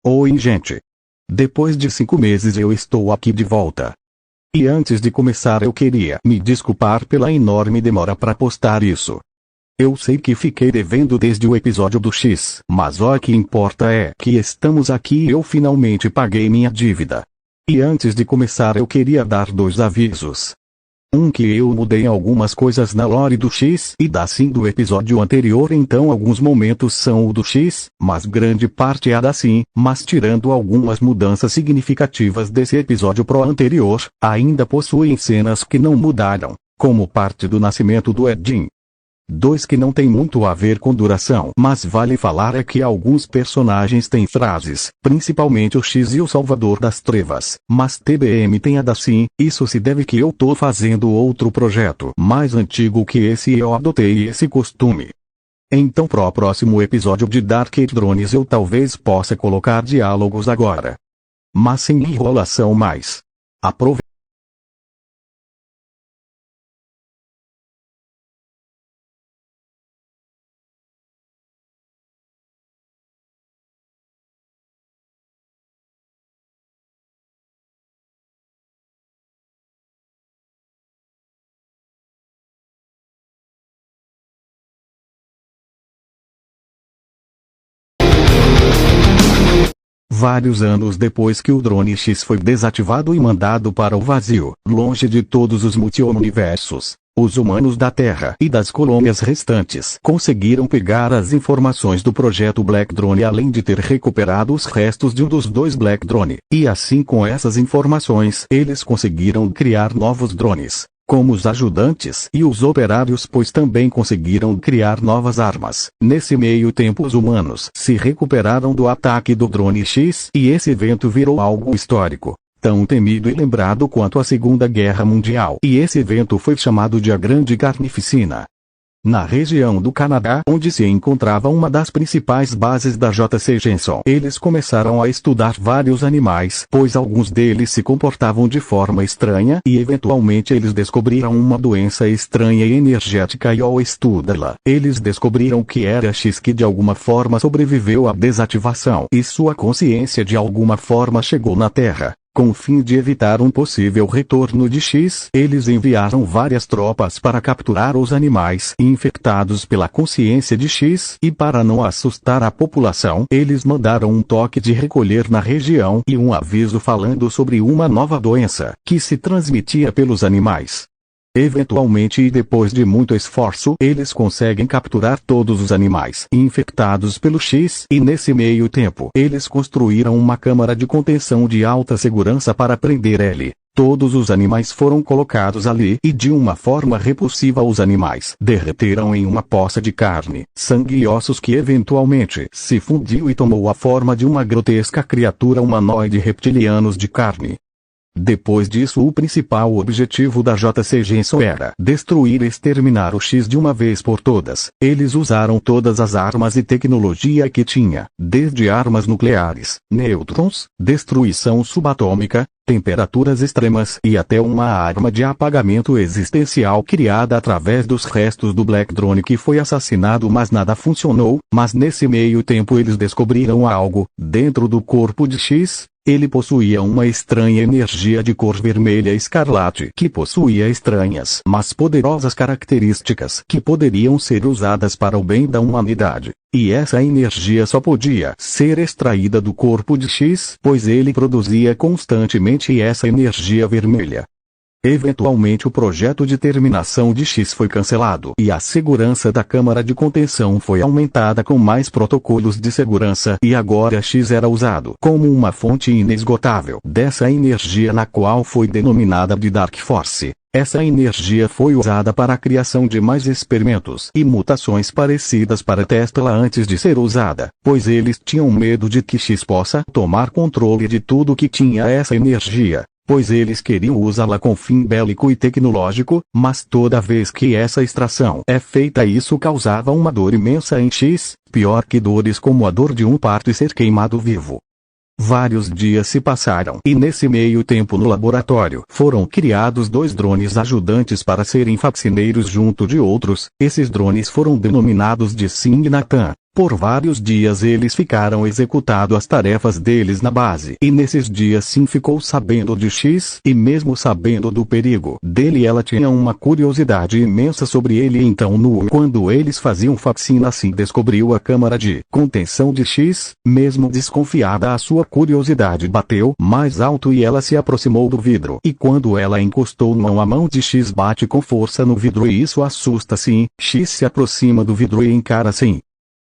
Oi, gente. Depois de 5 meses eu estou aqui de volta. E antes de começar eu queria me desculpar pela enorme demora para postar isso. Eu sei que fiquei devendo desde o episódio do X, mas o que importa é que estamos aqui e eu finalmente paguei minha dívida. E antes de começar eu queria dar 2 avisos. Que eu mudei algumas coisas na lore do X e da Sim do episódio anterior, então alguns momentos são o do X, mas grande parte é a da Sim, mas tirando algumas mudanças significativas desse episódio pro anterior, ainda possuem cenas que não mudaram, como parte do nascimento do Edin. 2 que não tem muito a ver com duração, mas vale falar é que alguns personagens têm frases, principalmente o X e o Salvador das Trevas, mas TBM tem a da Sim. Isso se deve que eu tô fazendo outro projeto mais antigo que esse e eu adotei esse costume. Então pro próximo episódio de Dark Drones eu talvez possa colocar diálogos agora. Mas sem enrolação mais. Aproveita. Vários anos depois que o drone X foi desativado e mandado para o vazio, longe de todos os multi-universos, os humanos da Terra e das colônias restantes conseguiram pegar as informações do projeto Black Drone, além de ter recuperado os restos de um dos 2 Black Drone, e assim com essas informações eles conseguiram criar novos drones, como os ajudantes e os operários, pois também conseguiram criar novas armas. Nesse meio tempo os humanos se recuperaram do ataque do drone X e esse evento virou algo histórico, tão temido e lembrado quanto a Segunda Guerra Mundial. E esse evento foi chamado de a Grande Carnificina. Na região do Canadá, onde se encontrava uma das principais bases da J.C. Jameson, eles começaram a estudar vários animais, pois alguns deles se comportavam de forma estranha e eventualmente eles descobriram uma doença estranha e energética, e ao estudá-la, eles descobriram que era X, que de alguma forma sobreviveu à desativação e sua consciência de alguma forma chegou na Terra. Com o fim de evitar um possível retorno de X, eles enviaram várias tropas para capturar os animais infectados pela consciência de X, e para não assustar a população, eles mandaram um toque de recolher na região e um aviso falando sobre uma nova doença que se transmitia pelos animais. Eventualmente e depois de muito esforço, eles conseguem capturar todos os animais infectados pelo X, e nesse meio tempo, eles construíram uma câmara de contenção de alta segurança para prender ele. Todos os animais foram colocados ali e de uma forma repulsiva os animais derreteram em uma poça de carne, sangue e ossos que eventualmente se fundiu e tomou a forma de uma grotesca criatura humanoide reptilianos de carne. Depois disso, o principal objetivo da J.C. Jameson era destruir e exterminar o X de uma vez por todas. Eles usaram todas as armas e tecnologia que tinha, desde armas nucleares, nêutrons, destruição subatômica, temperaturas extremas e até uma arma de apagamento existencial criada através dos restos do Black Drone que foi assassinado, mas nada funcionou. Mas nesse meio tempo eles descobriram algo dentro do corpo de X. Ele possuía uma estranha energia de cor vermelha escarlate que possuía estranhas mas poderosas características que poderiam ser usadas para o bem da humanidade. E essa energia só podia ser extraída do corpo de X, pois ele produzia constantemente essa energia vermelha. Eventualmente o projeto de terminação de X foi cancelado e a segurança da câmara de contenção foi aumentada com mais protocolos de segurança, e agora X era usado como uma fonte inesgotável dessa energia, na qual foi denominada de Dark Force. Essa energia foi usada para a criação de mais experimentos e mutações parecidas para testá-la antes de ser usada, pois eles tinham medo de que X possa tomar controle de tudo que tinha essa energia, pois eles queriam usá-la com fim bélico e tecnológico, mas toda vez que essa extração é feita isso causava uma dor imensa em X, pior que dores como a dor de um parto e ser queimado vivo. Vários dias se passaram e nesse meio tempo no laboratório foram criados 2 drones ajudantes para serem faxineiros junto de outros. Esses drones foram denominados de Sim e Natan. Por vários dias eles ficaram executando as tarefas deles na base. E nesses dias Sim ficou sabendo de X, e mesmo sabendo do perigo dele ela tinha uma curiosidade imensa sobre ele. Então quando eles faziam faxina Sim descobriu a câmara de contenção de X, mesmo desconfiada a sua curiosidade bateu mais alto e ela se aproximou do vidro. E quando ela encostou a mão de X bate com força no vidro e isso assusta Sim. X se aproxima do vidro e encara Sim.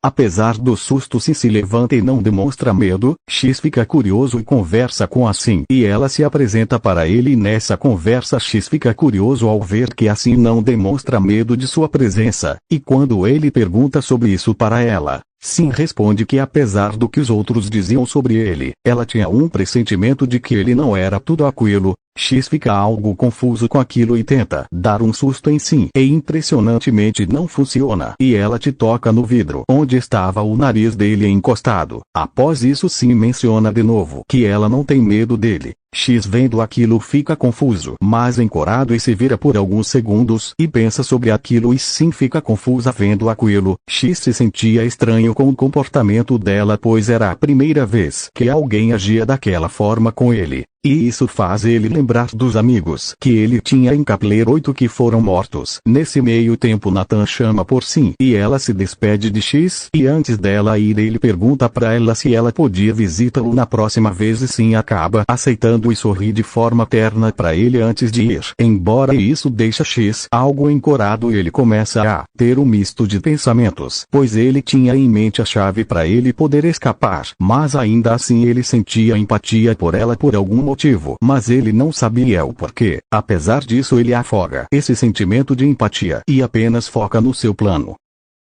Apesar do susto Sim se levanta e não demonstra medo, X fica curioso e conversa com a Sim. E ela se apresenta para ele e nessa conversa X fica curioso ao ver que a Sim não demonstra medo de sua presença. E quando ele pergunta sobre isso para ela, Sim responde que apesar do que os outros diziam sobre ele, ela tinha um pressentimento de que ele não era tudo aquilo. X fica algo confuso com aquilo e tenta dar um susto em Sim. E impressionantemente não funciona. E ela te toca no vidro onde estava o nariz dele encostado. Após isso Sim menciona de novo que ela não tem medo dele. X vendo aquilo fica confuso, mas encorado e se vira por alguns segundos e pensa sobre aquilo e Sim fica confusa vendo aquilo. X se sentia estranho com o comportamento dela pois era a primeira vez que alguém agia daquela forma com ele. E isso faz ele lembrar dos amigos que ele tinha em Kepler 8 que foram mortos. Nesse meio tempo Nathan chama por Sim e ela se despede de X e antes dela ir ele pergunta para ela se ela podia visitá-lo na próxima vez e Sim acaba aceitando e sorri de forma terna para ele antes de ir embora e isso deixa X algo encorado e ele começa a ter um misto de pensamentos, pois ele tinha em mente a chave para ele poder escapar, mas ainda assim ele sentia empatia por ela por algum motivo, mas ele não sabia o porquê. Apesar disso ele afoga esse sentimento de empatia e apenas foca no seu plano.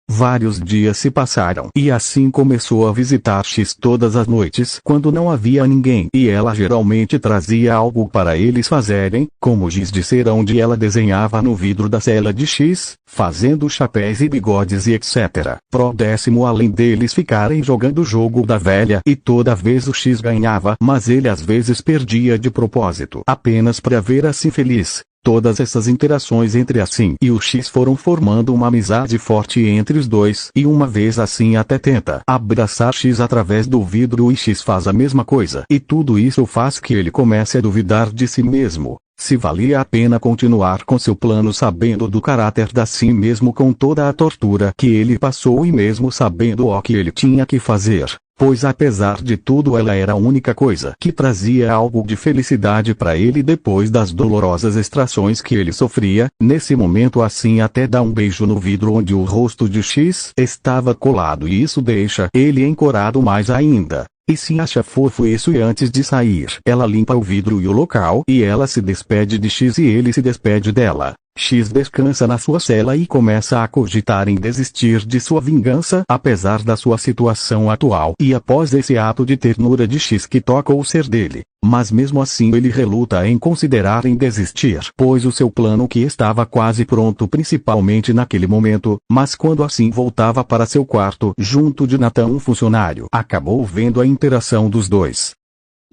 Vários dias se passaram e assim começou a visitar X todas as noites quando não havia ninguém e ela geralmente trazia algo para eles fazerem, como giz de cera onde ela desenhava no vidro da cela de X, fazendo chapéus e bigodes e etc. Pro décimo além deles ficarem jogando o jogo da velha e toda vez o X ganhava, mas ele às vezes perdia de propósito apenas para ver assim feliz. Todas essas interações entre a Sim e o X foram formando uma amizade forte entre os dois e uma vez assim até tenta abraçar X através do vidro e X faz a mesma coisa e tudo isso faz que ele comece a duvidar de si mesmo. Se valia a pena continuar com seu plano sabendo do caráter da Sim mesmo com toda a tortura que ele passou e mesmo sabendo o que ele tinha que fazer. Pois apesar de tudo ela era a única coisa que trazia algo de felicidade para ele depois das dolorosas extrações que ele sofria. Nesse momento assim até dá um beijo no vidro onde o rosto de X estava colado e isso deixa ele encorado mais ainda. E se acha fofo isso e antes de sair ela limpa o vidro e o local e ela se despede de X e ele se despede dela. X descansa na sua cela e começa a cogitar em desistir de sua vingança apesar da sua situação atual e após esse ato de ternura de X que toca o ser dele. Mas mesmo assim ele reluta em considerar em desistir, pois o seu plano que estava quase pronto principalmente naquele momento, mas quando assim voltava para seu quarto junto de Nathan um funcionário acabou vendo a interação dos dois.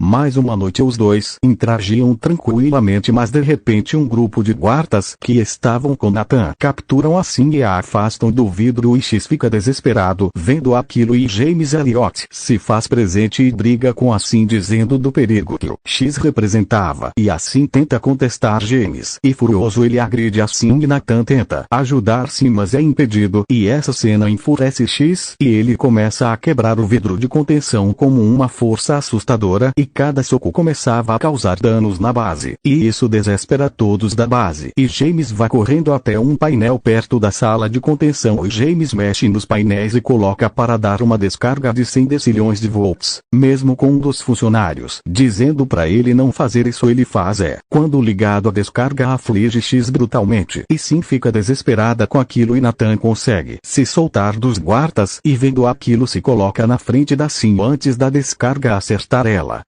Mais uma noite os dois interagiam tranquilamente mas de repente um grupo de guardas que estavam com Nathan capturam a Sim e a afastam do vidro e X fica desesperado vendo aquilo e James Elliot se faz presente e briga com a Sim dizendo do perigo que o X representava e assim tenta contestar James e furioso ele agride a Sim e Nathan tenta ajudar Sim mas é impedido e essa cena enfurece X e ele começa a quebrar o vidro de contenção como uma força assustadora e cada soco começava a causar danos na base, e isso desespera todos da base. E James vai correndo até um painel perto da sala de contenção e James mexe nos painéis e coloca para dar uma descarga de 100 decilhões de volts, mesmo com um dos funcionários dizendo para ele não fazer isso ele faz quando ligado a descarga aflige X brutalmente e Sim fica desesperada com aquilo e Nathan consegue se soltar dos guardas e vendo aquilo se coloca na frente da Sim antes da descarga acertar ela.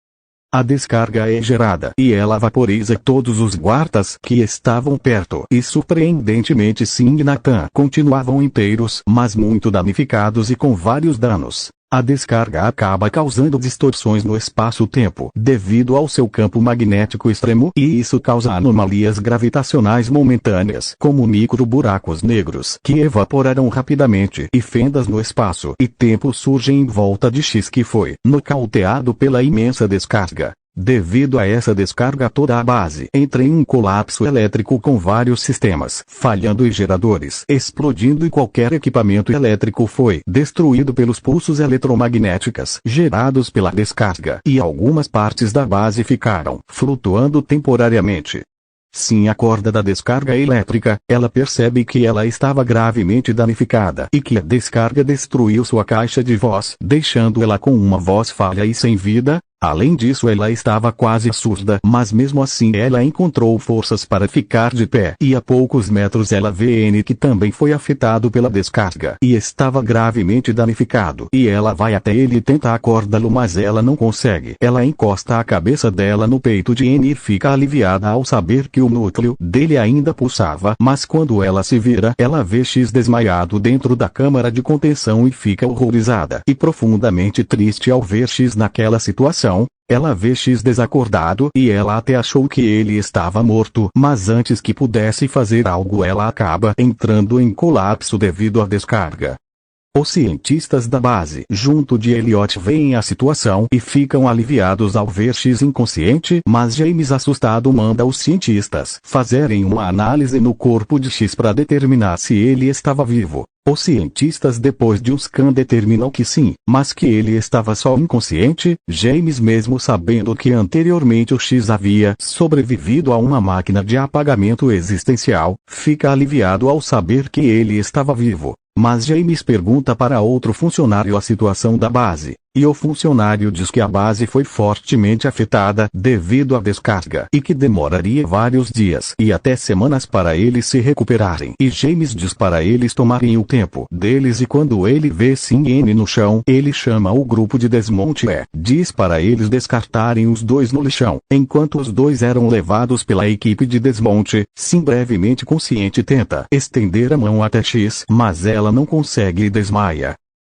A descarga é gerada e ela vaporiza todos os guardas que estavam perto e surpreendentemente Sim e Nathan continuavam inteiros mas muito danificados e com vários danos. A descarga acaba causando distorções no espaço-tempo devido ao seu campo magnético extremo e isso causa anomalias gravitacionais momentâneas como micro-buracos negros que evaporarão rapidamente e fendas no espaço e tempo surgem em volta de X que foi nocauteado pela imensa descarga. Devido a essa descarga toda a base entra em um colapso elétrico com vários sistemas falhando e geradores explodindo e qualquer equipamento elétrico foi destruído pelos pulsos eletromagnéticos gerados pela descarga e algumas partes da base ficaram flutuando temporariamente. Sim, a corda da descarga elétrica, ela percebe que ela estava gravemente danificada e que a descarga destruiu sua caixa de voz, deixando ela com uma voz falha e sem vida. Além disso, ela estava quase surda, mas mesmo assim ela encontrou forças para ficar de pé e a poucos metros ela vê N que também foi afetado pela descarga e estava gravemente danificado e ela vai até ele e tenta acordá-lo mas ela não consegue. Ela encosta a cabeça dela no peito de N e fica aliviada ao saber que o núcleo dele ainda pulsava, mas quando ela se vira, ela vê X desmaiado dentro da câmara de contenção e fica horrorizada e profundamente triste ao ver X naquela situação. Ela vê X desacordado e ela até achou que ele estava morto, mas antes que pudesse fazer algo ela acaba entrando em colapso devido à descarga. Os cientistas da base junto de Elliot veem a situação e ficam aliviados ao ver X inconsciente, mas James assustado manda os cientistas fazerem uma análise no corpo de X para determinar se ele estava vivo. Os cientistas depois de um scan determinam que sim, mas que ele estava só inconsciente. James, mesmo sabendo que anteriormente o X havia sobrevivido a uma máquina de apagamento existencial, fica aliviado ao saber que ele estava vivo. Mas James pergunta para outro funcionário a situação da base, e o funcionário diz que a base foi fortemente afetada devido à descarga e que demoraria vários dias e até semanas para eles se recuperarem. E James diz para eles tomarem o tempo deles e quando ele vê Sim N no chão, ele chama o grupo de desmonte e diz para eles descartarem os dois no lixão. Enquanto os dois eram levados pela equipe de desmonte, Sim brevemente consciente tenta estender a mão até X, mas ela não consegue e desmaia.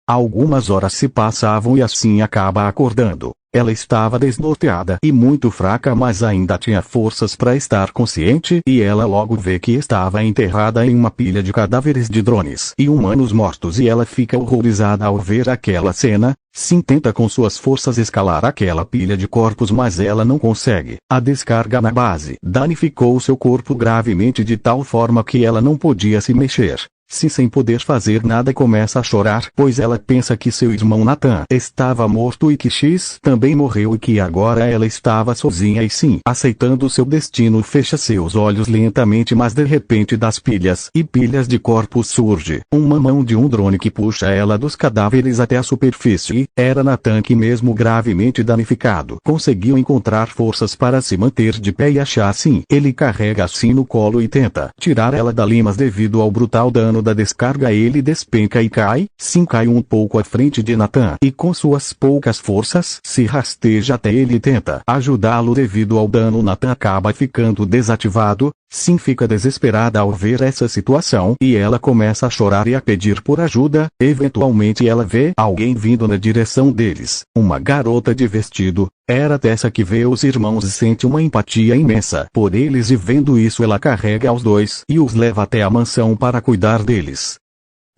Algumas horas se passavam e assim acaba acordando. Ela estava desnorteada e muito fraca mas ainda tinha forças para estar consciente e ela logo vê que estava enterrada em uma pilha de cadáveres de drones e humanos mortos e ela fica horrorizada ao ver aquela cena. Sim tenta com suas forças escalar aquela pilha de corpos mas ela não consegue. A descarga na base danificou seu corpo gravemente de tal forma que ela não podia se mexer. Sim, sem poder fazer nada começa a chorar, pois ela pensa que seu irmão Nathan estava morto e que X também morreu e que agora ela estava sozinha e Sim, aceitando seu destino fecha seus olhos lentamente mas de repente das pilhas e pilhas de corpos surge uma mão de um drone que puxa ela dos cadáveres até a superfície. Era Nathan que mesmo gravemente danificado conseguiu encontrar forças para se manter de pé e achar Sim. Ele carrega Sim no colo e tenta tirar ela dali mas devido ao brutal dano da descarga ele despenca e cai. Sim cai um pouco à frente de Nathan e com suas poucas forças se rasteja até ele e tenta ajudá-lo devido ao dano. Nathan acaba ficando desativado. Sim fica desesperada ao ver essa situação e ela começa a chorar e a pedir por ajuda. Eventualmente ela vê alguém vindo na direção deles, uma garota de vestido. Era Tessa que vê os irmãos e sente uma empatia imensa por eles e vendo isso ela carrega os dois e os leva até a mansão para cuidar deles.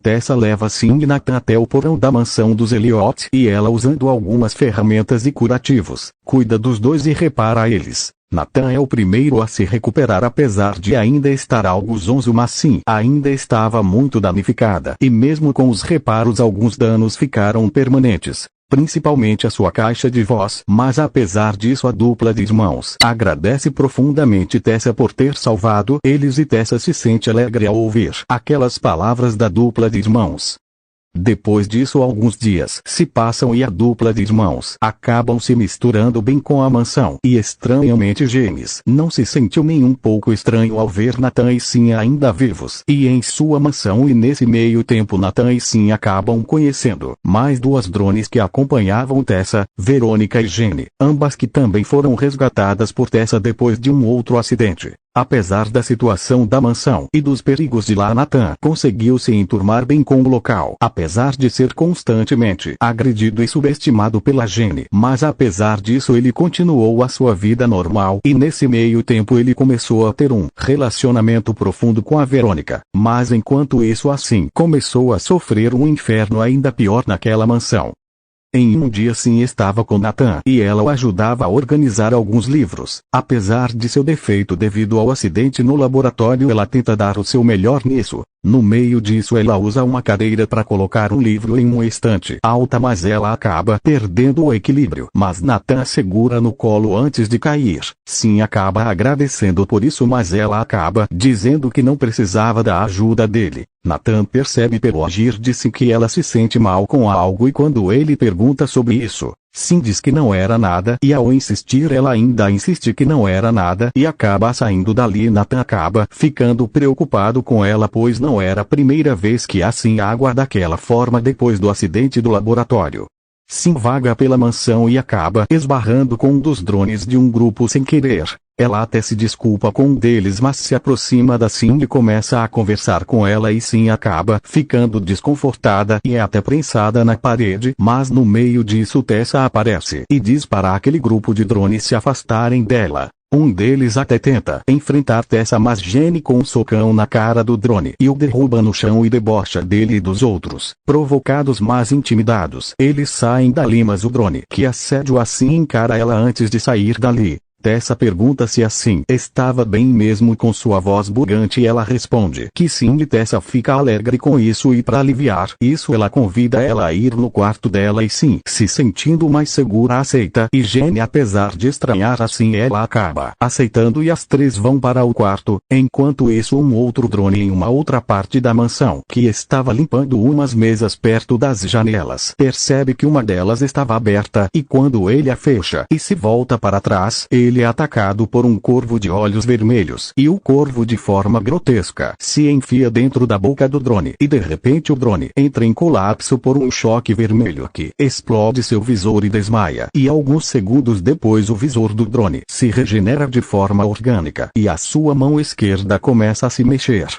Tessa leva Sim e Nathan até o porão da mansão dos Elliot e ela usando algumas ferramentas e curativos, cuida dos dois e repara eles. Nathan é o primeiro a se recuperar apesar de ainda estar algo zonzo mas Sim ainda estava muito danificada e mesmo com os reparos alguns danos ficaram permanentes. Principalmente a sua caixa de voz. Mas apesar disso a dupla de irmãos agradece profundamente Tessa por ter salvado eles e Tessa se sente alegre ao ouvir aquelas palavras da dupla de irmãos. Depois disso alguns dias se passam e a dupla de irmãos acabam se misturando bem com a mansão e estranhamente James não se sentiu nem um pouco estranho ao ver Nathan e Sim ainda vivos e em sua mansão e nesse meio tempo Nathan e Sim acabam conhecendo mais duas drones que acompanhavam Tessa, Verônica e Jenny, ambas que também foram resgatadas por Tessa depois de um outro acidente. Apesar da situação da mansão e dos perigos de lá, Nathan conseguiu se enturmar bem com o local, apesar de ser constantemente agredido e subestimado pela Jenny. Mas apesar disso ele continuou a sua vida normal e nesse meio tempo ele começou a ter um relacionamento profundo com a Verônica. Mas enquanto isso assim começou a sofrer um inferno ainda pior naquela mansão. Em um dia sim estava com Nathan e ela o ajudava a organizar alguns livros. Apesar de seu defeito devido ao acidente no laboratório, ela tenta dar o seu melhor nisso. No meio disso ela usa uma cadeira para colocar um livro em uma estante alta, mas ela acaba perdendo o equilíbrio. Mas Nathan a segura no colo antes de cair. Sim, acaba agradecendo por isso, mas ela acaba dizendo que não precisava da ajuda dele. Nathan percebe pelo agir de Sim que ela se sente mal com algo e quando ele pergunta sobre isso, Sim diz que não era nada e ao insistir ela ainda insiste que não era nada e acaba saindo dali. Nathan acaba ficando preocupado com ela, pois não era a primeira vez que assim age daquela forma depois do acidente do laboratório. Sim vaga pela mansão e acaba esbarrando com um dos drones de um grupo sem querer. Ela até se desculpa com um deles, mas se aproxima da Sim e começa a conversar com ela e Sim acaba ficando desconfortada e é até prensada na parede. Mas no meio disso Tessa aparece e diz para aquele grupo de drones se afastarem dela. Um deles até tenta enfrentar Tessa, mas Jenny com um socão na cara do drone e o derruba no chão e debocha dele e dos outros. Provocados mas intimidados, eles saem dali, mas o drone que assédio assim encara ela antes de sair dali. Tessa pergunta se assim estava bem mesmo com sua voz bugante e ela responde que sim e Tessa fica alegre com isso e para aliviar isso ela convida ela a ir no quarto dela e Sim, se sentindo mais segura, aceita e Jenny, apesar de estranhar assim, ela acaba aceitando e as três vão para o quarto. Enquanto isso um outro drone em uma outra parte da mansão que estava limpando umas mesas perto das janelas percebe que uma delas estava aberta e quando ele a fecha e se volta para trás, ele é atacado por um corvo de olhos vermelhos e o corvo de forma grotesca se enfia dentro da boca do drone e de repente o drone entra em colapso por um choque vermelho que explode seu visor e desmaia e alguns segundos depois o visor do drone se regenera de forma orgânica e a sua mão esquerda começa a se mexer.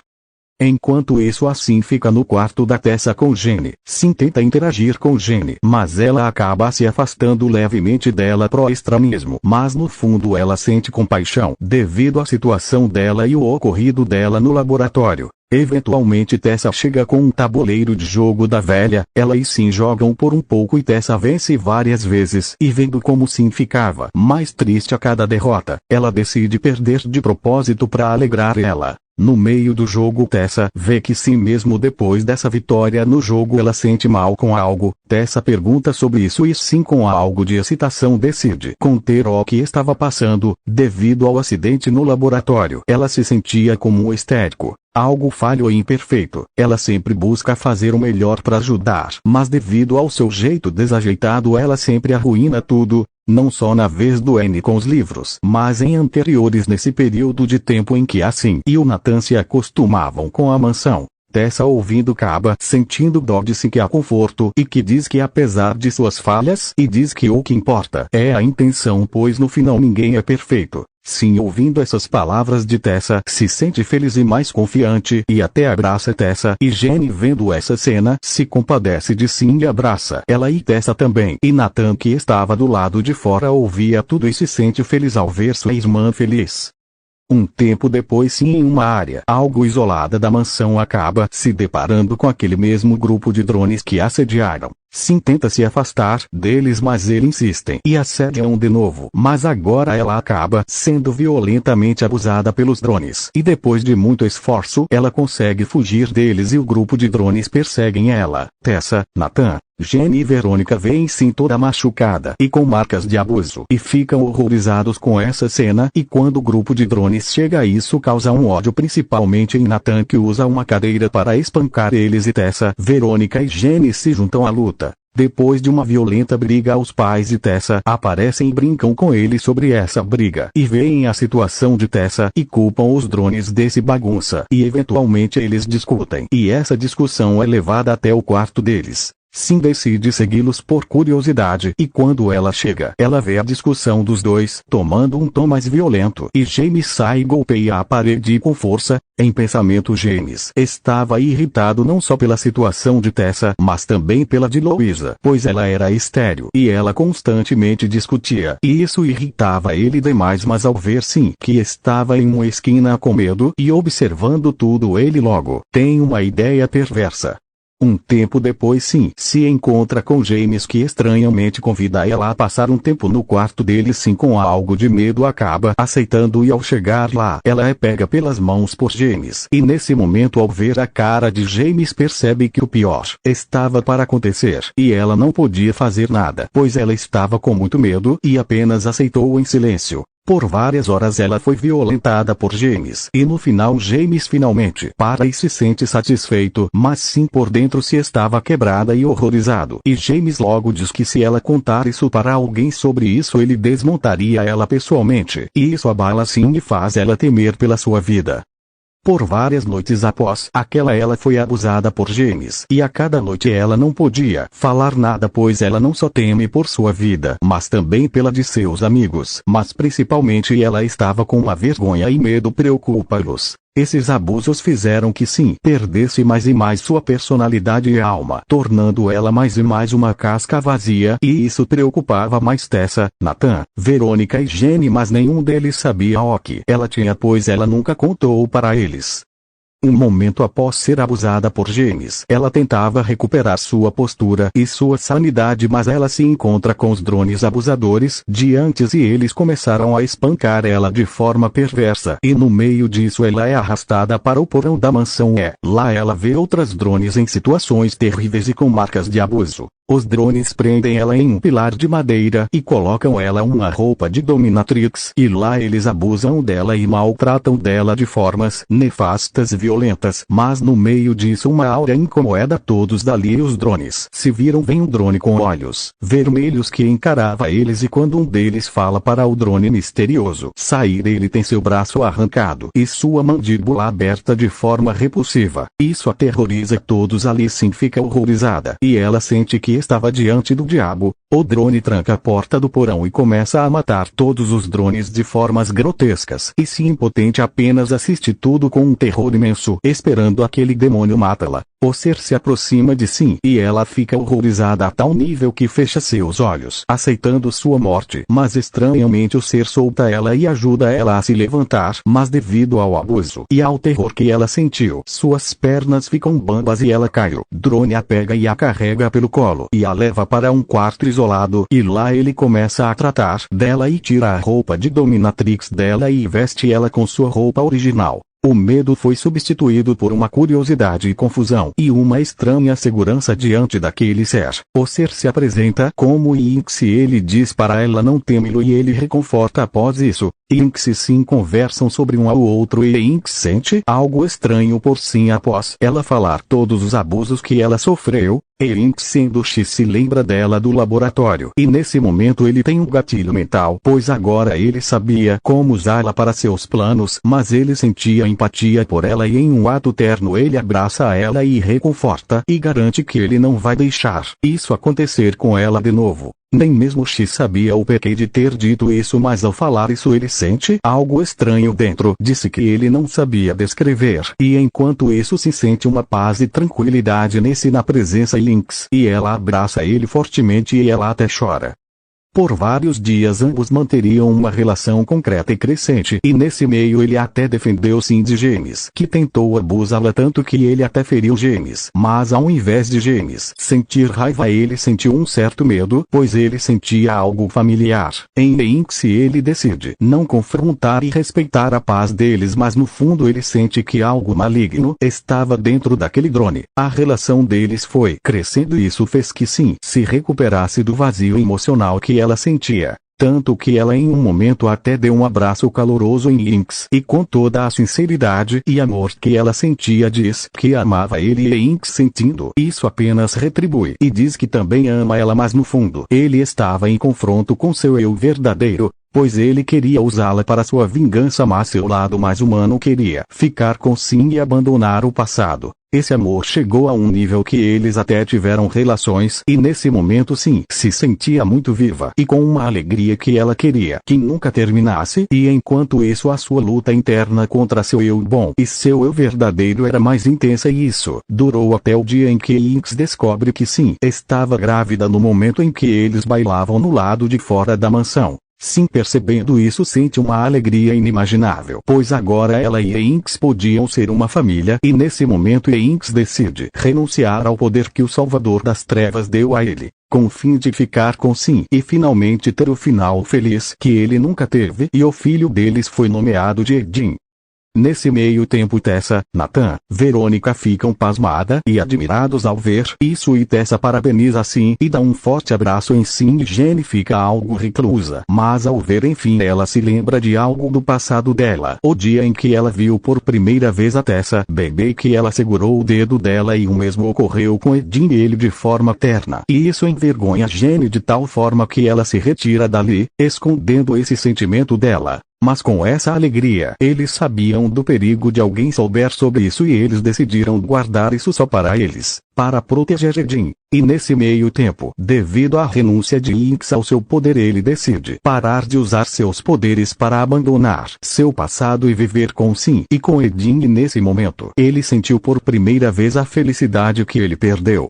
Enquanto isso assim fica no quarto da Tessa com Jenny. Sim tenta interagir com Jenny, mas ela acaba se afastando levemente dela pro extremismo. Mas no fundo ela sente compaixão devido à situação dela e o ocorrido dela no laboratório. Eventualmente Tessa chega com um tabuleiro de jogo da velha, ela e Sim jogam por um pouco e Tessa vence várias vezes e vendo como Sim ficava mais triste a cada derrota, ela decide perder de propósito para alegrar ela. No meio do jogo Tessa vê que Sim mesmo depois dessa vitória no jogo ela sente mal com algo. Tessa pergunta sobre isso e Sim com algo de excitação decide conter o que estava passando, devido ao acidente no laboratório. Ela se sentia como um histérico. Algo falho e imperfeito. Ela sempre busca fazer o melhor para ajudar, mas devido ao seu jeito desajeitado ela sempre arruína tudo, não só na vez do N com os livros, mas em anteriores nesse período de tempo em que assim e o Nathan se acostumavam com a mansão. Tessa ouvindo acaba sentindo dó de Sim que há conforto e que diz que apesar de suas falhas e diz que o que importa é a intenção, pois no final ninguém é perfeito. Sim, ouvindo essas palavras de Tessa, se sente feliz e mais confiante e até abraça Tessa e Jenny vendo essa cena se compadece de Sim e abraça ela e Tessa também. E Nathan que estava do lado de fora ouvia tudo e se sente feliz ao ver sua irmã feliz. Um tempo depois Sim em uma área algo isolada da mansão acaba se deparando com aquele mesmo grupo de drones que assediaram. Sim tenta se afastar deles mas eles insistem e assediam de novo. Mas agora ela acaba sendo violentamente abusada pelos drones. E depois de muito esforço ela consegue fugir deles e o grupo de drones perseguem ela. Tessa, Nathan, Jenny e Verônica veem Sim toda machucada e com marcas de abuso e ficam horrorizados com essa cena e quando o grupo de drones chega isso causa um ódio principalmente em Nathan que usa uma cadeira para espancar eles e Tessa, Verônica e Jenny se juntam à luta. Depois de uma violenta briga os pais de Tessa aparecem e brincam com ele sobre essa briga e veem a situação de Tessa e culpam os drones desse bagunça e eventualmente eles discutem e essa discussão é levada até o quarto deles. Sim, decide segui-los por curiosidade, e quando ela chega, ela vê a discussão dos dois tomando um tom mais violento, e James sai e golpeia a parede com força. Em pensamento, James estava irritado não só pela situação de Tessa, mas também pela de Louisa, pois ela era estéril e ela constantemente discutia, e isso irritava ele demais. Mas ao ver sim que estava em uma esquina com medo e observando tudo, ele logo tem uma ideia perversa. Um tempo depois sim se encontra com James, que estranhamente convida ela a passar um tempo no quarto dele. Sim, com algo de medo acaba aceitando, e ao chegar lá ela é pega pelas mãos por James, e nesse momento, ao ver a cara de James, percebe que o pior estava para acontecer e ela não podia fazer nada, pois ela estava com muito medo e apenas aceitou em silêncio. Por várias horas ela foi violentada por James, e no final James finalmente para e se sente satisfeito, mas sim por dentro se estava quebrada e horrorizado. E James logo diz que se ela contar isso para alguém sobre isso, ele desmontaria ela pessoalmente, e isso abala sim e faz ela temer pela sua vida. Por várias noites após aquela, ela foi abusada por James, e a cada noite ela não podia falar nada, pois ela não só teme por sua vida, mas também pela de seus amigos, mas principalmente ela estava com uma vergonha e medo preocupa-los. Esses abusos fizeram que sim perdesse mais e mais sua personalidade e alma, tornando ela mais e mais uma casca vazia, e isso preocupava mais Tessa, Nathan, Verônica e Jenny, mas nenhum deles sabia o que ela tinha, pois ela nunca contou para eles. Um momento após ser abusada por James, ela tentava recuperar sua postura e sua sanidade, mas ela se encontra com os drones abusadores de antes, e eles começaram a espancar ela de forma perversa, e no meio disso ela é arrastada para o porão da mansão. Lá ela vê outras drones em situações terríveis e com marcas de abuso. Os drones prendem ela em um pilar de madeira e colocam ela uma roupa de dominatrix, e lá eles abusam dela e maltratam dela de formas nefastas e violentas. Mas no meio disso uma aura incomoda todos dali, e os drones se viram. Vem um drone com olhos vermelhos que encarava eles, e quando um deles fala para o drone misterioso sair, ele tem seu braço arrancado e sua mandíbula aberta de forma repulsiva. Isso aterroriza todos ali. Sim fica horrorizada, e ela sente que estava diante do diabo. O drone tranca a porta do porão e começa a matar todos os drones de formas grotescas, e se impotente apenas assiste tudo com um terror imenso, esperando aquele demônio matá-la. O ser se aproxima de si e ela fica horrorizada a tal nível que fecha seus olhos, aceitando sua morte. Mas estranhamente o ser solta ela e ajuda ela a se levantar, mas devido ao abuso e ao terror que ela sentiu, suas pernas ficam bambas e ela cai. O drone a pega e a carrega pelo colo e a leva para um quarto isolado, e lá ele começa a tratar dela e tira a roupa de dominatrix dela e veste ela com sua roupa original. O medo foi substituído por uma curiosidade e confusão, e uma estranha segurança diante daquele ser. O ser se apresenta como Inks, e ele diz para ela não temê-lo, e ele reconforta após isso. Inks e Sim conversam sobre um ao outro, e Inks sente algo estranho por Sim após ela falar todos os abusos que ela sofreu. E Inks, sendo X, se lembra dela do laboratório, e nesse momento ele tem um gatilho mental, pois agora ele sabia como usá-la para seus planos, mas ele sentia empatia por ela, e em um ato terno ele abraça ela e reconforta, e garante que ele não vai deixar isso acontecer com ela de novo. Nem mesmo X sabia o porquê de ter dito isso, mas ao falar isso ele sente algo estranho dentro de si que ele não sabia descrever, e enquanto isso se sente uma paz e tranquilidade na presença de Inks, e ela abraça ele fortemente e ela até chora. Por vários dias ambos manteriam uma relação concreta e crescente, e nesse meio ele até defendeu Sim de James, que tentou abusá-la tanto que ele até feriu James. Mas ao invés de James sentir raiva, ele sentiu um certo medo, pois ele sentia algo familiar em Inks, e ele decide não confrontar e respeitar a paz deles, mas no fundo ele sente que algo maligno estava dentro daquele drone. A relação deles foi crescendo e isso fez que Sim se recuperasse do vazio emocional que ela sentia, tanto que ela em um momento até deu um abraço caloroso em Inks, e com toda a sinceridade e amor que ela sentia diz que amava ele, e Inks, sentindo isso, apenas retribui e diz que também ama ela, mas no fundo ele estava em confronto com seu eu verdadeiro. pois ele queria usá-la para sua vingança, mas seu lado mais humano queria ficar com Sin e abandonar o passado. Esse amor chegou a um nível que eles até tiveram relações, e nesse momento Sin se sentia muito viva e com uma alegria que ela queria que nunca terminasse, e enquanto isso a sua luta interna contra seu eu bom e seu eu verdadeiro era mais intensa, e isso durou até o dia em que Inks descobre que Sin estava grávida no momento em que eles bailavam no lado de fora da mansão. Sin, percebendo isso, sente uma alegria inimaginável, pois agora ela e Inks podiam ser uma família, e nesse momento Inks decide renunciar ao poder que o Salvador das Trevas deu a ele, com o fim de ficar com Sin e finalmente ter o final feliz que ele nunca teve, e o filho deles foi nomeado de Edin. Nesse meio tempo Tessa, Nathan, Verônica ficam pasmada e admirados ao ver isso, e Tessa parabeniza Sin e dá um forte abraço em Sin, e Jenny fica algo reclusa, mas ao ver enfim ela se lembra de algo do passado dela, o dia em que ela viu por primeira vez a Tessa bebê e que ela segurou o dedo dela, e o mesmo ocorreu com Edin e ele de forma terna, e isso envergonha Jenny de tal forma que ela se retira dali, escondendo esse sentimento dela. Mas com essa alegria, eles sabiam do perigo de alguém souber sobre isso, e eles decidiram guardar isso só para eles, para proteger Edin. E nesse meio tempo, devido à renúncia de Inks ao seu poder, ele decide parar de usar seus poderes para abandonar seu passado e viver com Sin e com Edin, e nesse momento, ele sentiu por primeira vez a felicidade que ele perdeu.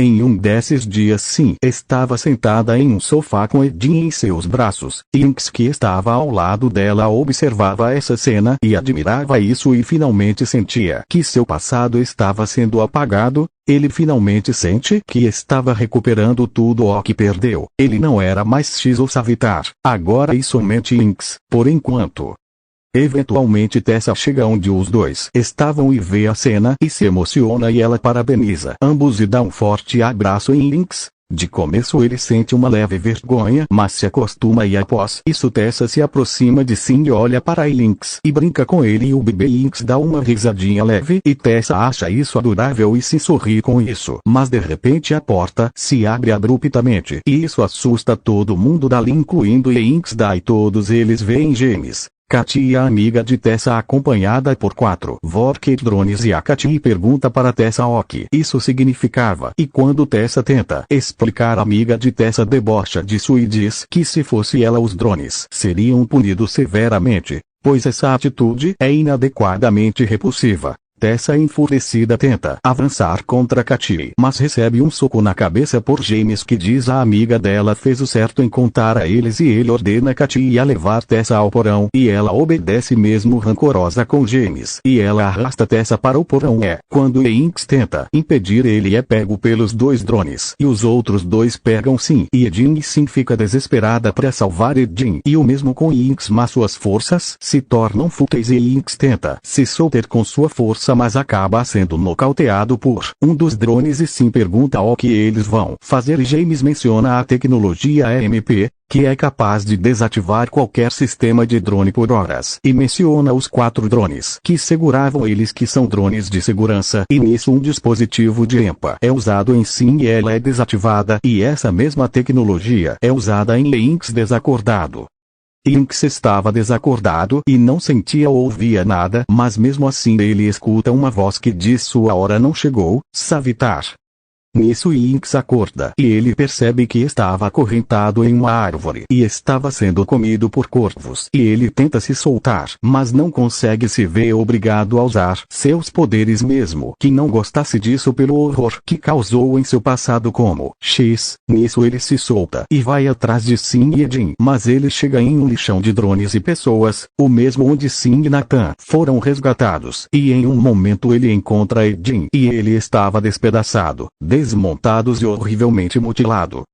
Em um desses dias Sin estava sentada em um sofá com Edin em seus braços. Inks, que estava ao lado dela, observava essa cena e admirava isso, e finalmente sentia que seu passado estava sendo apagado. Ele finalmente sente que estava recuperando tudo o que perdeu. Ele não era mais X ou Savitar, agora e somente Inks, por enquanto. Eventualmente Tessa chega onde os dois estavam e vê a cena e se emociona, e ela parabeniza ambos e dá um forte abraço em Inks. De começo ele sente uma leve vergonha, mas se acostuma, e após isso Tessa se aproxima de Sin e olha para Inks e brinca com ele, e o bebê Inks dá uma risadinha leve e Tessa acha isso adorável e se sorri com isso. Mas de repente a porta se abre abruptamente e isso assusta todo mundo dali, incluindo Inks, e todos eles veem James, Katy, a amiga de Tessa, acompanhada por 4 Vorkit drones, e a Katy pergunta para Tessa o que isso significava, e quando Tessa tenta explicar, a amiga de Tessa debocha disso e diz que se fosse ela os drones seriam punidos severamente, pois essa atitude é inadequadamente repulsiva. Tessa, enfurecida, tenta avançar contra Katy, mas recebe um soco na cabeça por James, que diz a amiga dela fez o certo em contar a eles, e ele ordena Katy a levar Tessa ao porão, e ela obedece mesmo rancorosa com James, e ela arrasta Tessa para o porão. Quando Inks tenta impedir, ele é pego pelos 2 drones, e os outros 2 pegam Sin e Edin, e Sin fica desesperada para salvar Edin, e o mesmo com Inks, mas suas forças se tornam fúteis, e Inks tenta se soltar com sua força, mas acaba sendo nocauteado por um dos drones, e Sin pergunta o que eles vão fazer, e James menciona a tecnologia EMP, que é capaz de desativar qualquer sistema de drone por horas, e menciona os 4 drones que seguravam eles, que são drones de segurança, e nisso um dispositivo de EMPA é usado em Sin e ela é desativada, e essa mesma tecnologia é usada em Inks desacordado. Inks estava desacordado e não sentia ou ouvia nada, mas mesmo assim ele escuta uma voz que diz sua hora não chegou, Savitar. Nisso Inks acorda e ele percebe que estava acorrentado em uma árvore e estava sendo comido por corvos, e ele tenta se soltar, mas não consegue, se vê obrigado a usar seus poderes, mesmo que não gostasse disso pelo horror que causou em seu passado como X. Nisso ele se solta e vai atrás de Sin e Edin, mas ele chega em um lixão de drones e pessoas, o mesmo onde Sin e Nathan foram resgatados, e em um momento ele encontra Edin e ele estava despedaçado, desmontados e horrivelmente mutilado.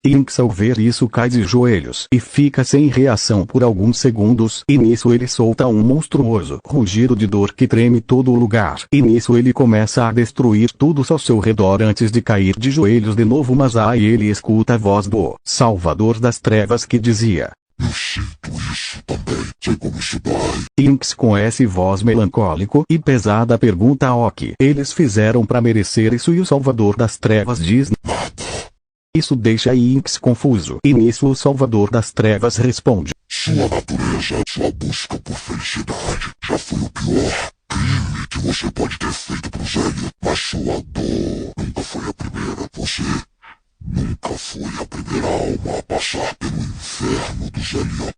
Inks, ao ver isso, cai de joelhos e fica sem reação por alguns segundos, e nisso ele solta um monstruoso rugido de dor que treme todo o lugar, e nisso ele começa a destruir tudo ao seu redor antes de cair de joelhos de novo, mas aí ele escuta a voz do Salvador das Trevas que dizia: "Eu sinto isso também, sei como isso dói." Inks, com essa voz melancólico e pesada, pergunta o que eles fizeram para merecer isso, e o Salvador das Trevas diz: "Nada." Isso deixa Inks confuso, e nisso o Salvador das Trevas responde: Sua natureza, sua busca por felicidade já foi o pior crime que você pode ter feito pro Zélio. Mas sua dor nunca foi a primeira. Você nunca foi a primeira alma a passar pelo inferno do Zélio.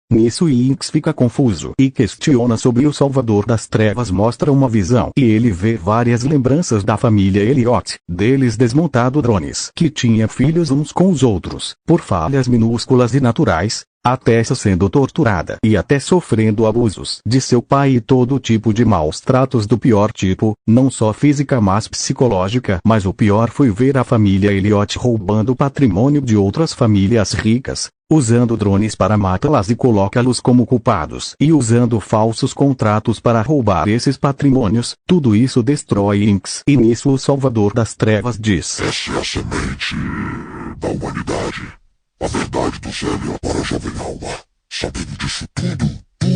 Nisso Inks fica confuso e questiona sobre o Salvador das Trevas. Mostra uma visão e ele vê várias lembranças da família Elliot, deles desmontado drones que tinha filhos uns com os outros, por falhas minúsculas e naturais, a Tessa sendo torturada e até sofrendo abusos de seu pai e todo tipo de maus tratos do pior tipo, não só física mas psicológica. Mas o pior foi ver a família Elliot roubando o patrimônio de outras famílias ricas, usando drones para matá-las e colocá-los como culpados e usando falsos contratos para roubar esses patrimônios. Tudo isso destrói Inks e nisso o Salvador das Trevas diz: Essa é a semente da humanidade. A verdade do Zélio agora, jovem alma. Sabendo disso tudo, tu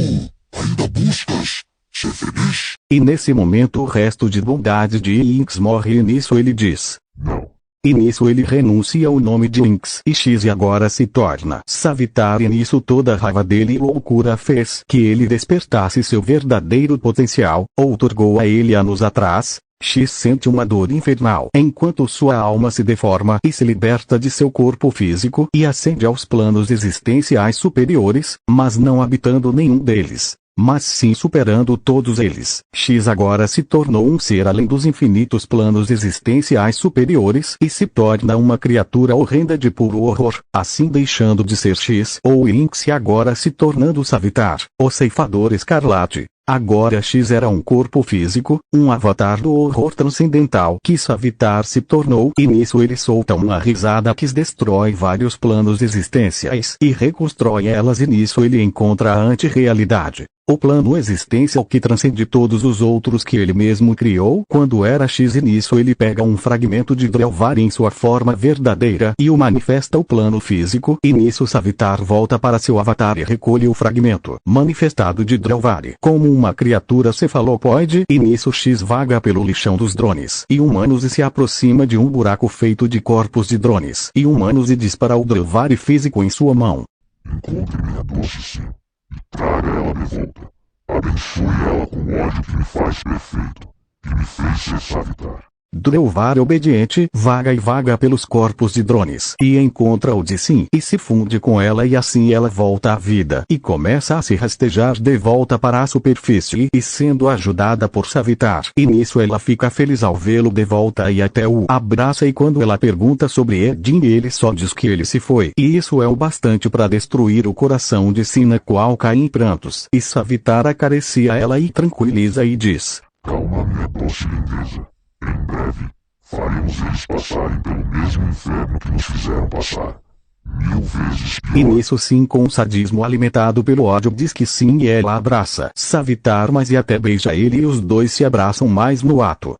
ainda buscas ser feliz? E nesse momento o resto de bondade de Inks morre e nisso ele diz: Não. E nisso ele renuncia ao nome de Inks e X e agora se torna Savitar. E nisso toda a raiva dele e loucura fez que ele despertasse seu verdadeiro potencial, outorgou a ele anos atrás. X sente uma dor infernal enquanto sua alma se deforma e se liberta de seu corpo físico e ascende aos planos existenciais superiores, mas não habitando nenhum deles, mas sim superando todos eles. X agora se tornou um ser além dos infinitos planos existenciais superiores e se torna uma criatura horrenda de puro horror, assim deixando de ser X ou Inks e agora se tornando Savitar, o ceifador escarlate. Agora X era um corpo físico, um avatar do horror transcendental que Savitar se tornou e nisso ele solta uma risada que destrói vários planos existenciais e reconstrói elas e nisso ele encontra a anti-realidade. O plano existencial que transcende todos os outros que ele mesmo criou quando era X e nisso ele pega um fragmento de Drelvar em sua forma verdadeira e o manifesta o plano físico e nisso Savitar volta para seu avatar e recolhe o fragmento manifestado de Drelvar como uma criatura cefalopode e nisso X vaga pelo lixão dos drones e humanos e se aproxima de um buraco feito de corpos de drones e humanos e dispara o Drelvar físico em sua mão. Encontre minha doce sim. E traga ela de volta. Abençoe ela com o ódio que me faz perfeito, que me fez ser Savitar. Drelvar obediente vaga pelos corpos de drones e encontra o de Sim e se funde com ela e assim ela volta à vida e começa a se rastejar de volta para a superfície e sendo ajudada por Savitar e nisso ela fica feliz ao vê-lo de volta e até o abraça e quando ela pergunta sobre Edin ele só diz que ele se foi e isso é o bastante para destruir o coração de Sim na qual cai em prantos e Savitar acaricia ela e tranquiliza e diz: Calma minha doce lindeza. Em breve, faremos eles passarem pelo mesmo inferno que nos fizeram passar. 1000 vezes pior. E nisso Sim com um sadismo alimentado pelo ódio diz que sim e ela abraça Savitar mas e até beija ele e os dois se abraçam mais no ato.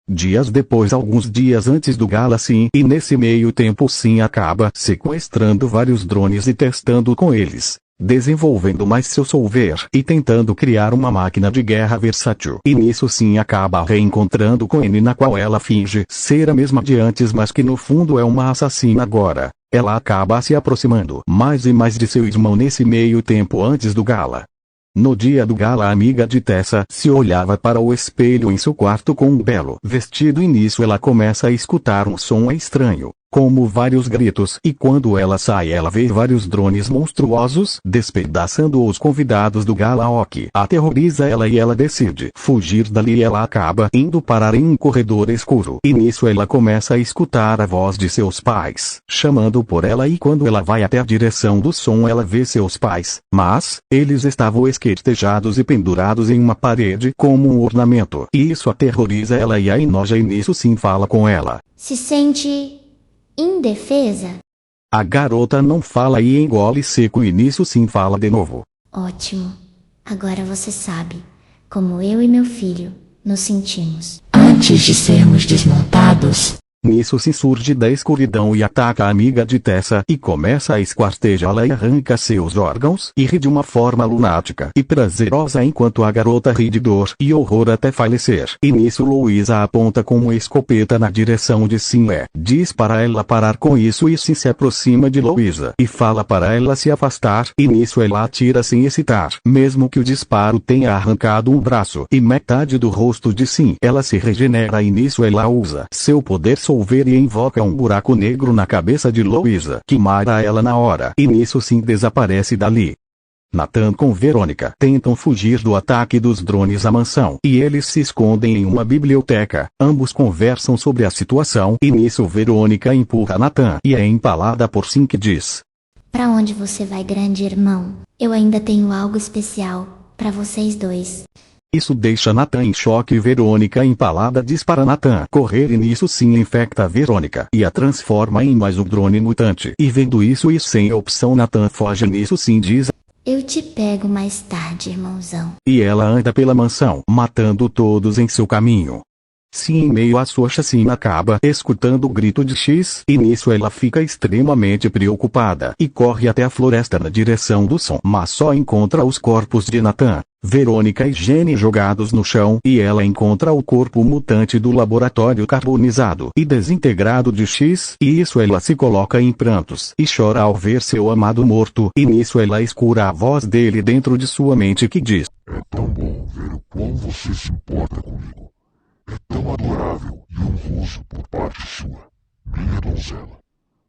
Dias depois alguns dias antes do gala Sim e nesse meio tempo Sim acaba sequestrando vários drones e testando com eles. Desenvolvendo mais seu solver e tentando criar uma máquina de guerra versátil. E nisso Sim acaba reencontrando com N na qual ela finge ser a mesma de antes mas que no fundo é uma assassina agora. Ela acaba se aproximando mais e mais de seu irmão nesse meio tempo antes do gala. No dia do gala a amiga de Tessa se olhava para o espelho em seu quarto com um belo vestido e nisso ela começa a escutar um som estranho, como vários gritos e quando ela sai ela vê vários drones monstruosos despedaçando os convidados do gala o que aterroriza ela e ela decide fugir dali e ela acaba indo parar em um corredor escuro e nisso ela começa a escutar a voz de seus pais chamando por ela e quando ela vai até a direção do som ela vê seus pais, mas eles estavam esquartejados e pendurados em uma parede como um ornamento e isso aterroriza ela e a enoja e nisso Sim fala com ela. Se sente indefesa? A garota não fala e engole seco e nisso Sim fala de novo. Ótimo. Agora você sabe como eu e meu filho nos sentimos antes de sermos desmontados. Nisso Sim surge da escuridão e ataca a amiga de Tessa e começa a esquartejá-la e arranca seus órgãos e ri de uma forma lunática e prazerosa enquanto a garota ri de dor e horror até falecer. E nisso Louisa aponta com uma escopeta na direção de Sim diz para ela parar com isso e Sim se aproxima de Louisa e fala para ela se afastar e nisso ela atira sem hesitar. Mesmo que o disparo tenha arrancado um braço e metade do rosto de Sim, ela se regenera e nisso ela usa seu poder solver e invoca um buraco negro na cabeça de Louisa, que mata ela na hora, e nisso Sim desaparece dali. Nathan com Verônica tentam fugir do ataque dos drones à mansão, e eles se escondem em uma biblioteca. Ambos conversam sobre a situação, e nisso Verônica empurra Nathan e é empalada por Sim, que diz: Pra onde você vai, grande irmão? Eu ainda tenho algo especial pra vocês dois. Isso deixa Nathan em choque e Verônica empalada diz para Nathan correr e nisso Sim infecta Verônica e a transforma em mais um drone mutante. E vendo isso e sem opção Nathan foge nisso Sim diz: Eu te pego mais tarde, irmãozão. E ela anda pela mansão, matando todos em seu caminho. Sim, em meio à sua chacina acaba escutando o grito de X, e nisso ela fica extremamente preocupada, e corre até a floresta na direção do som, mas só encontra os corpos de Nathan, Verônica e Jenny jogados no chão, e ela encontra o corpo mutante do laboratório carbonizado e desintegrado de X, e isso ela se coloca em prantos, e chora ao ver seu amado morto, e nisso ela escuta a voz dele dentro de sua mente que diz: É tão bom ver o quão você se importa comigo. É tão adorável e honroso por parte sua, minha donzela.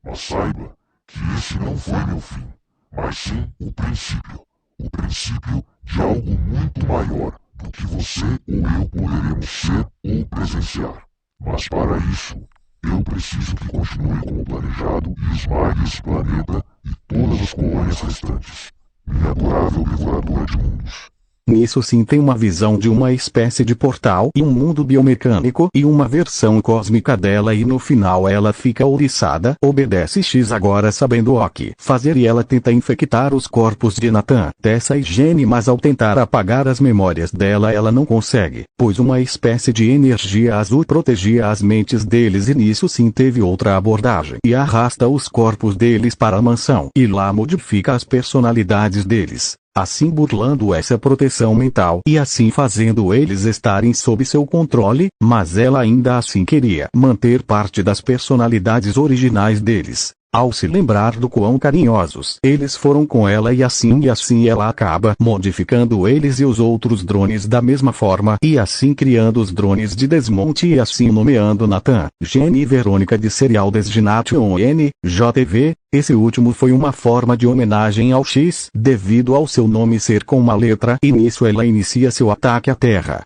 Mas saiba que esse não foi meu fim, mas sim o princípio de algo muito maior do que você ou eu poderemos ser ou presenciar. Mas para isso, eu preciso que continue como planejado e esmague esse planeta e todas as colônias restantes. Minha adorável devoradora de mundos. Nisso Sim tem uma visão de uma espécie de portal e um mundo biomecânico e uma versão cósmica dela e no final ela fica ouriçada, obedece X agora sabendo o que fazer e ela tenta infectar os corpos de Nathan, Tessa e Jenny, mas ao tentar apagar as memórias dela ela não consegue, pois uma espécie de energia azul protegia as mentes deles e nisso Sim teve outra abordagem e arrasta os corpos deles para a mansão e lá modifica as personalidades deles, assim burlando essa proteção mental e assim fazendo eles estarem sob seu controle, mas ela ainda assim queria manter parte das personalidades originais deles. Ao se lembrar do quão carinhosos eles foram com ela e assim ela acaba modificando eles e os outros drones da mesma forma e assim criando os drones de desmonte e assim nomeando Nathan, Jenny e Verônica de Serial Destination NJV. Esse último foi uma forma de homenagem ao X, devido ao seu nome ser com uma letra, e nisso ela inicia seu ataque à Terra.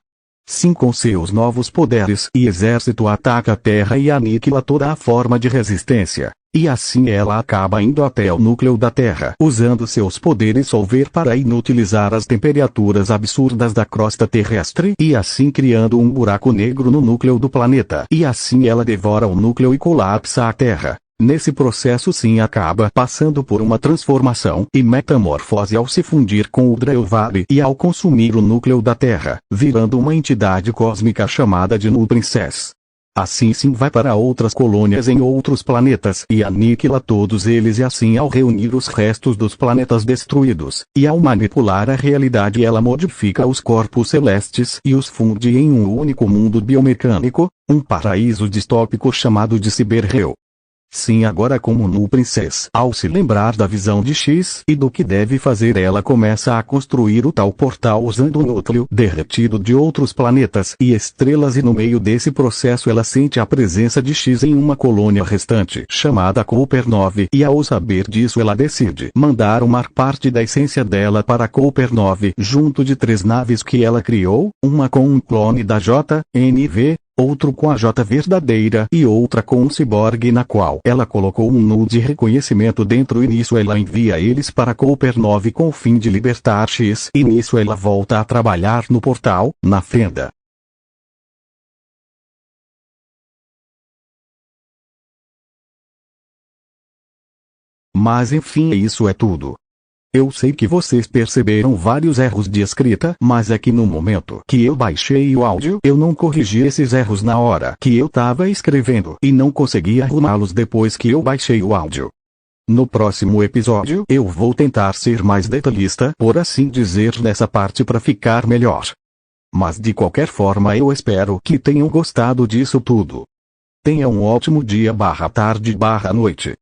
Sim, com seus novos poderes e exército ataca a Terra e aniquila toda a forma de resistência. E assim ela acaba indo até o núcleo da Terra, usando seus poderes solver para inutilizar as temperaturas absurdas da crosta terrestre e assim criando um buraco negro no núcleo do planeta. E assim ela devora o núcleo e colapsa a Terra. Nesse processo Sim acaba passando por uma transformação e metamorfose ao se fundir com o Drelvari e ao consumir o núcleo da Terra, virando uma entidade cósmica chamada de Null Princess. Assim Sim vai para outras colônias em outros planetas e aniquila todos eles e assim ao reunir os restos dos planetas destruídos, e ao manipular a realidade ela modifica os corpos celestes e os funde em um único mundo biomecânico, um paraíso distópico chamado de Cyberhell. Sim, agora como Null Princess, ao se lembrar da visão de X e do que deve fazer, ela começa a construir o tal portal usando o núcleo derretido de outros planetas e estrelas e no meio desse processo ela sente a presença de X em uma colônia restante chamada Cooper 9 e ao saber disso ela decide mandar uma parte da essência dela para Cooper 9 junto de 3 naves que ela criou, uma com um clone da JNV, outro com a J verdadeira e outra com um ciborgue na qual ela colocou um null de reconhecimento dentro e nisso ela envia eles para Cooper 9 com o fim de libertar X e nisso ela volta a trabalhar no portal, na fenda. Mas enfim isso é tudo. Eu sei que vocês perceberam vários erros de escrita, mas é que no momento que eu baixei o áudio, eu não corrigi esses erros na hora que eu tava escrevendo e não consegui arrumá-los depois que eu baixei o áudio. No próximo episódio, eu vou tentar ser mais detalhista, por assim dizer, nessa parte para ficar melhor. Mas de qualquer forma eu espero que tenham gostado disso tudo. Tenha um ótimo dia/tarde/noite.